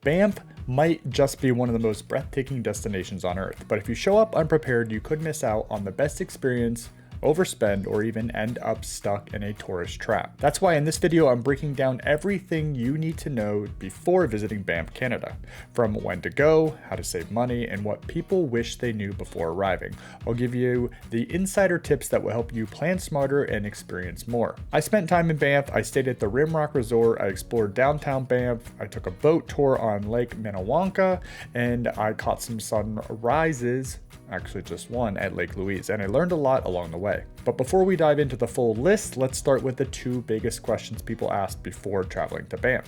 Banff might just be one of the most breathtaking destinations on earth, but if you show up unprepared, you could miss out on the best experience, overspend, or even end up stuck in a tourist trap. That's why in this video, I'm breaking down everything you need to know before visiting Banff, Canada. From when to go, how to save money, and what people wish they knew before arriving. I'll give you the insider tips that will help you plan smarter and experience more. I spent time in Banff. I stayed at the Rimrock Resort. I explored downtown Banff. I took a boat tour on Lake Minnewanka, and I caught some sunrises, actually just one, at Lake Louise, and I learned a lot along the way. But before we dive into the full list, let's start with the two biggest questions people ask before traveling to Banff.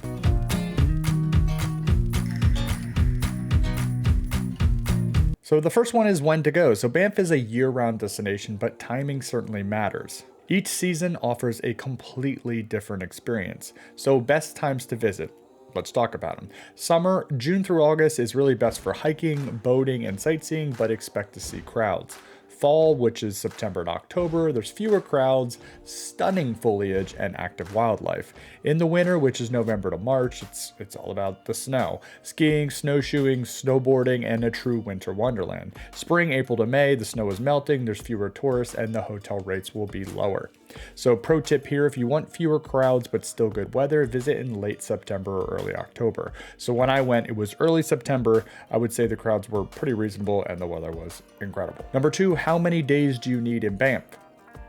So the first one is when to go. So Banff is a year-round destination, but timing certainly matters. Each season offers a completely different experience. So best times to visit. Let's talk about them. Summer, June through August, is really best for hiking, boating, and sightseeing, but expect to see crowds. Fall, which is September and October, there's fewer crowds, stunning foliage, and active wildlife. In the winter, which is November to March, it's all about the snow. Skiing, snowshoeing, snowboarding, and a true winter wonderland. Spring, April to May, the snow is melting, there's fewer tourists, and the hotel rates will be lower. So pro tip here, if you want fewer crowds but still good weather, visit in late September or early October. So when I went, it was early September. I would say the crowds were pretty reasonable and the weather was incredible. Number two, how many days do you need in Banff?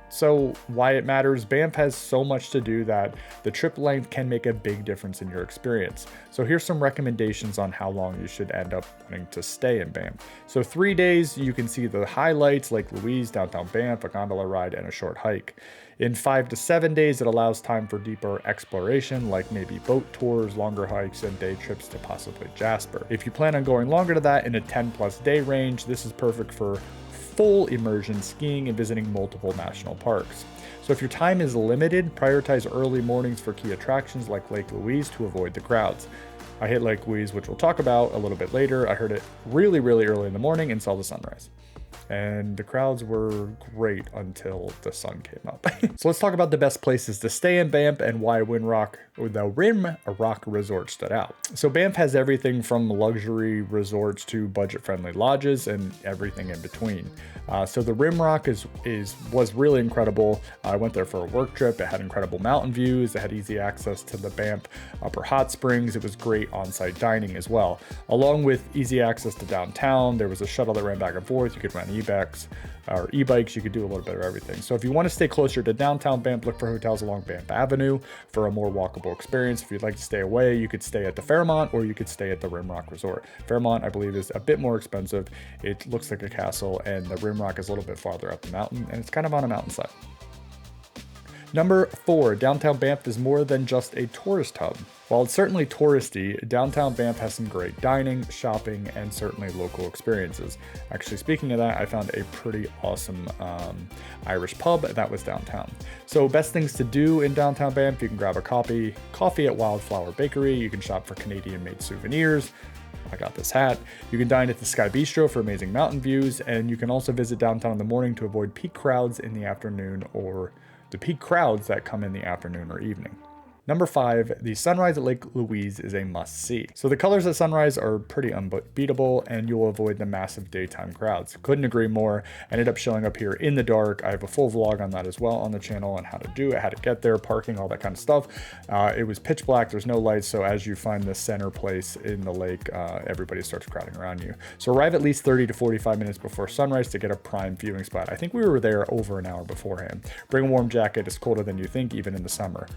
So why it matters, Banff has so much to do that the trip length can make a big difference in your experience. So here's some recommendations on how long you should end up wanting to stay in Banff. So 3 days, you can see the highlights, Lake Louise, downtown Banff, a gondola ride, and a short hike. In 5 to 7 days, it allows time for deeper exploration, like maybe boat tours, longer hikes, and day trips to possibly Jasper. If you plan on going longer to that in a 10+ day range, this is perfect for full immersion skiing and visiting multiple national parks. So if your time is limited, prioritize early mornings for key attractions like Lake Louise to avoid the crowds. I hit Lake Louise, which we'll talk about a little bit later. I heard it really early in the morning and saw the sunrise. And the crowds were great until the sun came up. So let's talk about the best places to stay in Banff and why the Rimrock Resort stood out. So Banff has everything from luxury resorts to budget-friendly lodges and everything in between. So the Rimrock was really incredible. I went there for a work trip. It had incredible mountain views. It had easy access to the Banff Upper Hot Springs. It was great on-site dining as well. Along with easy access to downtown, there was a shuttle that ran back and forth. You could rent e-bikes, you could do a little bit of everything. So if you want to stay closer to downtown Banff, look for hotels along Banff Avenue for a more walkable experience. If you'd like to stay away, you could stay at the Fairmont or you could stay at the Rimrock Resort. Fairmont, I believe, is a bit more expensive. It looks like a castle, and the Rimrock is a little bit farther up the mountain, and it's kind of on a mountainside. Number 4, downtown Banff is more than just a tourist hub. While it's certainly touristy, downtown Banff has some great dining, shopping, and certainly local experiences. Actually, speaking of that, I found a pretty awesome Irish pub that was downtown. So best things to do in downtown Banff, you can grab a coffee at Wildflower Bakery, you can shop for Canadian-made souvenirs. I got this hat. You can dine at the Sky Bistro for amazing mountain views, and you can also visit downtown in the morning to avoid peak crowds in the afternoon or the peak crowds that come in the afternoon or evening. Number 5, the sunrise at Lake Louise is a must-see. So the colors at sunrise are pretty unbeatable, and you'll avoid the massive daytime crowds. Couldn't agree more. Ended up showing up here in the dark. I have a full vlog on that as well on the channel on how to do it, how to get there, parking, all that kind of stuff. It was pitch black, there's no lights, so as you find the center place in the lake, everybody starts crowding around you. So arrive at least 30 to 45 minutes before sunrise to get a prime viewing spot. I think we were there over an hour beforehand. Bring a warm jacket, it's colder than you think, even in the summer.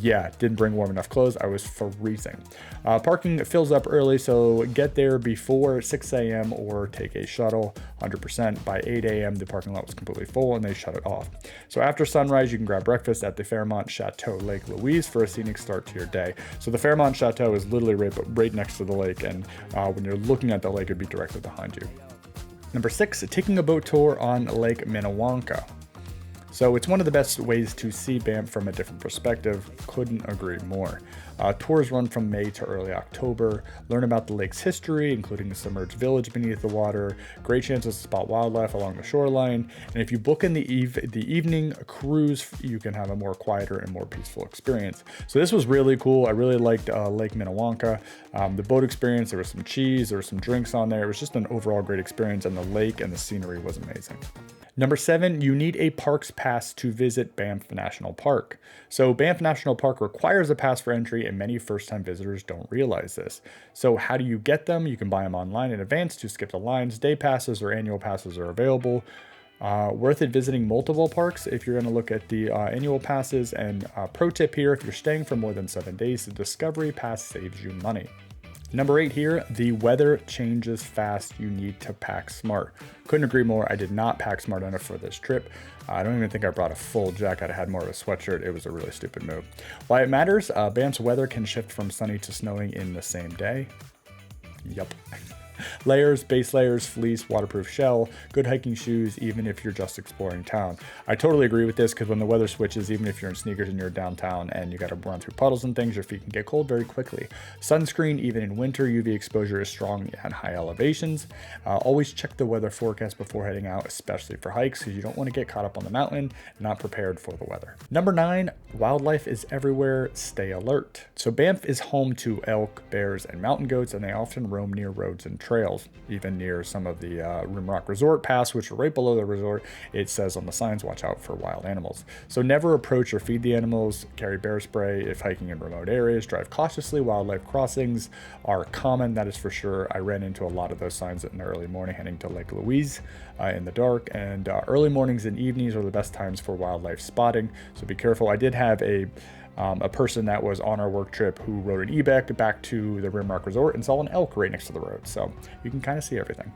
Yeah, didn't bring warm enough clothes. I was freezing. Parking fills up early, so get there before 6 a.m. or take a shuttle 100%. By 8 a.m., the parking lot was completely full and they shut it off. So after sunrise, you can grab breakfast at the Fairmont Chateau Lake Louise for a scenic start to your day. So the Fairmont Chateau is literally right next to the lake, and when you're looking at the lake, it'd be directly behind you. Number 6, taking a boat tour on Lake Minnewanka. So it's one of the best ways to see Banff from a different perspective. Couldn't agree more. Tours run from May to early October. Learn about the lake's history, including the submerged village beneath the water. Great chances to spot wildlife along the shoreline. And if you book in the evening cruise, you can have a more quieter and more peaceful experience. So this was really cool. I really liked Lake Minnewanka. The boat experience, there was some cheese, there were some drinks on there. It was just an overall great experience, and the lake and the scenery was amazing. Number 7, you need a parks pass to visit Banff National Park. So Banff National Park requires a pass for entry, and many first-time visitors don't realize this. So how do you get them? You can buy them online in advance to skip the lines. Day passes or annual passes are available. Worth it visiting multiple parks if you're going to look at the annual passes. And pro tip here, if you're staying for more than 7 days, the Discovery Pass saves you money. Number 8 here, the weather changes fast. You need to pack smart. Couldn't agree more. I did not pack smart enough for this trip. I don't even think I brought a full jacket. I had more of a sweatshirt. It was a really stupid move. Why it matters, Banff's weather can shift from sunny to snowing in the same day. Yep. Layers, base layers, fleece, waterproof shell, good hiking shoes, even if you're just exploring town. I totally agree with this because when the weather switches, even if you're in sneakers and you're downtown and you got to run through puddles and things, your feet can get cold very quickly. Sunscreen, even in winter, UV exposure is strong at high elevations. Always check the weather forecast before heading out, especially for hikes, because you don't want to get caught up on the mountain and not prepared for the weather. Number 9, wildlife is everywhere. Stay alert. So Banff is home to elk, bears, and mountain goats, and they often roam near roads and trails, even near some of the Rimrock Resort Pass, which are right below the resort. It says on the signs, watch out for wild animals. So never approach or feed the animals, carry bear spray if hiking in remote areas, drive cautiously. Wildlife crossings are common, that is for sure. I ran into a lot of those signs in the early morning heading to Lake Louise in the dark, and early mornings and evenings are the best times for wildlife spotting, so be careful. I did have a person that was on our work trip who rode an e-bike back to the Rimrock Resort and saw an elk right next to the road. So you can kind of see everything.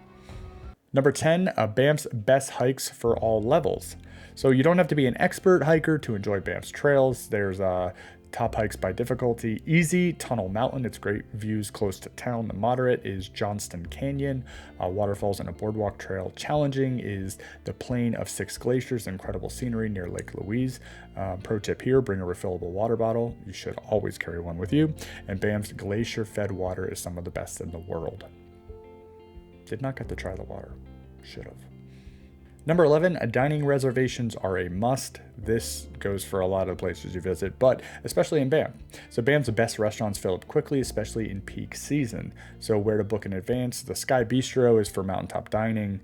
Number 10, Banff's best hikes for all levels. So you don't have to be an expert hiker to enjoy Banff's trails. There's top hikes by difficulty. Easy, Tunnel Mountain. It's great views close to town. The moderate is Johnston Canyon, waterfalls and a boardwalk trail. Challenging is the Plain of Six Glaciers, incredible scenery near Lake Louise. Pro tip here, bring a refillable water bottle. You should always carry one with you. And Banff's glacier-fed water is some of the best in the world. Did not get to try the water. Should have. Number 11, dining reservations are a must. This goes for a lot of places you visit, but especially in Banff. So Banff's best restaurants fill up quickly, especially in peak season. So where to book in advance? The Sky Bistro is for mountaintop dining,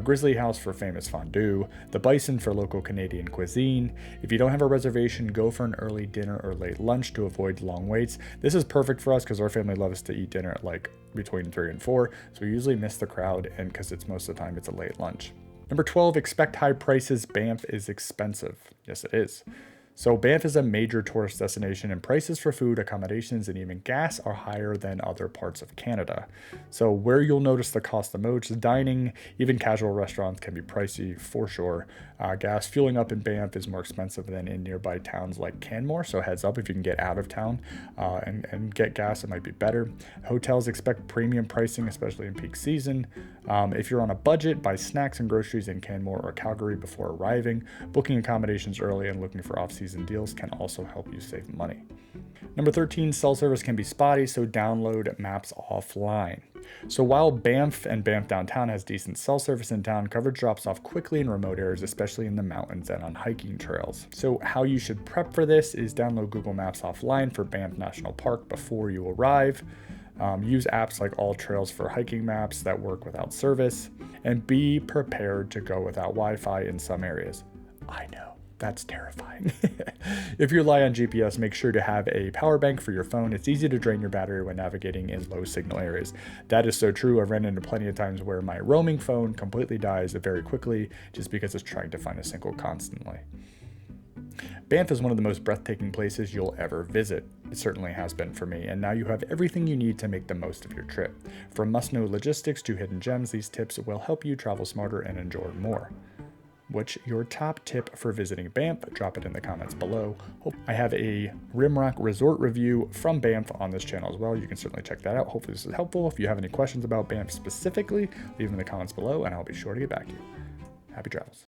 Grizzly House for famous fondue, the Bison for local Canadian cuisine. If you don't have a reservation, go for an early dinner or late lunch to avoid long waits. This is perfect for us because our family loves to eat dinner at like between 3 and 4, so we usually miss the crowd, and because it's most of the time it's a late lunch. Number 12, expect high prices. Banff is expensive. Yes, it is. So Banff is a major tourist destination, and prices for food, accommodations, and even gas are higher than other parts of Canada. So where you'll notice the cost the most, dining, even casual restaurants can be pricey for sure. Gas fueling up in Banff is more expensive than in nearby towns like Canmore, so heads up if you can get out of town and get gas, it might be better. Hotels expect premium pricing, especially in peak season. If you're on a budget, buy snacks and groceries in Canmore or Calgary before arriving. Booking accommodations early and looking for off-season deals can also help you save money. Number 13, cell service can be spotty, so download maps offline. So while Banff and Banff Downtown has decent cell service in town, coverage drops off quickly in remote areas, especially in the mountains and on hiking trails. So how you should prep for this is download Google Maps offline for Banff National Park before you arrive. Use apps like All Trails for hiking maps that work without service, and be prepared to go without Wi-Fi in some areas. I know. That's terrifying. If you rely on GPS, make sure to have a power bank for your phone. It's easy to drain your battery when navigating in low signal areas. That is so true. I've ran into plenty of times where my roaming phone completely dies very quickly just because it's trying to find a signal constantly. Banff is one of the most breathtaking places you'll ever visit. It certainly has been for me, and now you have everything you need to make the most of your trip. From must-know logistics to hidden gems, these tips will help you travel smarter and enjoy more. What's your top tip for visiting Banff? Drop it in the comments below. I have a Rimrock Resort review from Banff on this channel as well. You can certainly check that out. Hopefully this is helpful. If you have any questions about Banff specifically, leave them in the comments below and I'll be sure to get back to you. Happy travels.